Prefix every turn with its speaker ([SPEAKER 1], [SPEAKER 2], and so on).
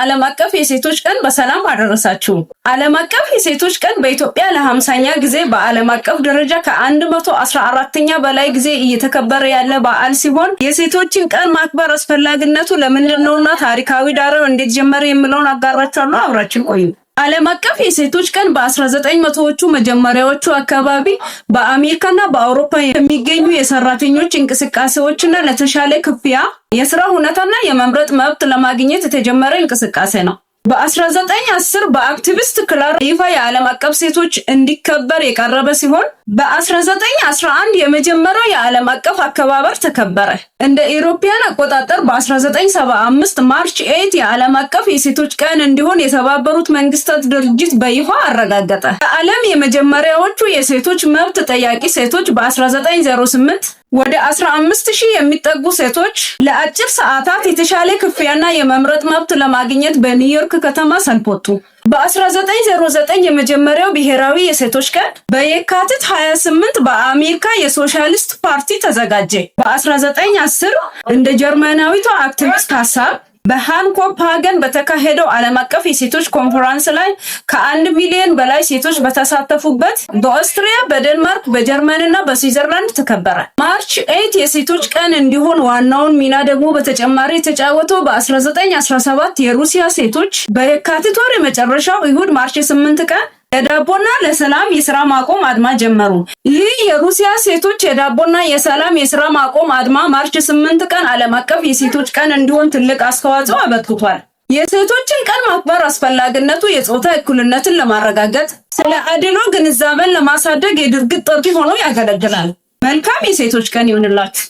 [SPEAKER 1] ለዓለም አቀፍ የሴቶች ቀን በሰላም አደረሳችሁ። ዓለም አቀፍ የሴቶች ቀን በኢትዮጵያ ለ50ኛ ጊዜ በዓለም አቀፍ ደረጃ ከ114ኛ በላይ ጊዜ እየተከበረ ያለ በዓል ሲሆን የሴቶችን ቀን ማክበር አስፈላጊነቱ ለምንድነውና ታሪካዊ ዳራው እንዴት ጀመረ የሚለውን አጋራችኋለሁ። አብራችን ቆዩ። ዓለም አቀፍ የሴቶች ቀን በ1900ዎቹ መጀመሪያዎቹ አካባቢ በአሜሪካና በአውሮፓ የሚገኙ የሰራተኞች እንቅስቃሴዎችና ለተሻለ ክፍያ የሥራ ሁኔታና የመምረጥ መብት ለማግኘት የተጀመረ እንቅስቃሴ ነው። በ1910 በአክቲቪስት ክላር ይፋ የዓለም አቀፍ ሴቶች እንዲከበር የቀረበ ሲሆን በ1911 የመጀመሪያው የዓለም አቀፍ አከባበር ተከበረ። እንደ ኢሮፒያን አቆጣጠር በ1975 ማርች 8 የዓለም አቀፍ የሴቶች ቀን እንዲሆን የተባበሩት መንግስታት ድርጅት በይፋ አረጋገጠ። በዓለም የመጀመሪያዎቹ የሴቶች መብት ጠያቂ ሴቶች በ1908 ወደ 15000 የሚጠጉ ሴቶች ለአጭር ሰዓታት የተሻለ ክፍያና የመምረጥ መብት ለማግኘት በኒውዮርክ ከተማ ሰልፍ ወጡ። በ1909 የመጀመሪያው ብሔራዊ የሴቶች ቀን በየካቲት 28 በአሜሪካ የሶሻሊስት ፓርቲ ተዘጋጀ። በ1910 እንደ ጀርመናዊቷ አክቲቪስት ሐሳብ በሃንኮፕሃገን በተካሄደው ዓለም አቀፍ የሴቶች ኮንፈረንስ ላይ ከ1 ሚሊዮን በላይ ሴቶች በተሳተፉበት በኦስትሪያ፣ በዴንማርክ፣ በጀርመንና በስዊዘርላንድ ተከበረ። ማርች 8 የሴቶች ቀን እንዲሆን ዋናውን ሚና ደግሞ በተጨማሪ የተጫወተው በ1917 የሩሲያ ሴቶች በየካቲት ወር የመጨረሻው እሁድ ማርች 8 ቀን የዳቦና ለሰላም የሥራ ማቆም አድማ ጀመሩ። ይህ የሩሲያ ሴቶች የዳቦና የሰላም የሥራ ማቆም አድማ ማርች 8 ቀን ዓለም አቀፍ የሴቶች ቀን እንዲሆን ትልቅ አስተዋጽኦ አበርክቷል። የሴቶችን ቀን ማክበር አስፈላጊነቱ የጾታ እኩልነትን ለማረጋገጥ፣ ስለ አድሎ ግንዛቤን ለማሳደግ የድርጊት ጥሪ ሆኖ ያገለግላል። መልካም የሴቶች ቀን ይሁንላችሁ።